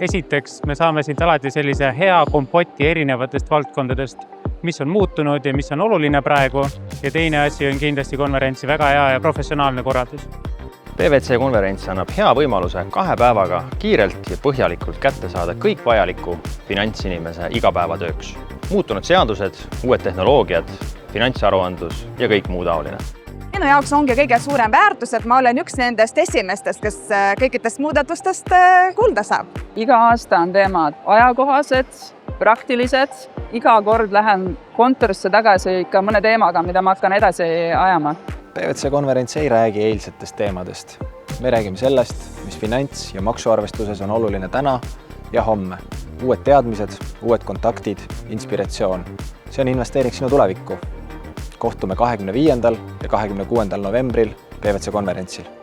Esiteks, me saame siit alati sellise hea kompoti erinevatest valdkondadest, mis on muutunud ja mis on oluline praegu. Ja teine asi on kindlasti konverentsi väga hea ja professionaalne korraldus. PwC konverents annab hea võimaluse 2 päevaga kiirelt ja põhjalikult kätte saada kõik vajaliku finantsinimese igapäevatööks. Muutunud seadused, uued tehnoloogiad, finantsaruandlus ja kõik muu taoline. Minu jaoks ongi kõige suurem väärtus, et ma olen üks nendest esimestest, kes kõikidest muudatustest kuulda saab. Iga aasta on teemad ajakohased, praktilised. Iga kord lähen kontorisse tagasi ikka mõne teemaga, mida ma hakkan edasi ajama. PwC konverents ei räägi eilsetest teemadest. Me räägime sellest, mis finants- ja maksuarvestuses on oluline täna ja homme. Uued teadmised, uued kontaktid, inspiratsioon. See on investeering sinu tulevikku. Kohtume 25. ja 26. novembril PwC konverentsil.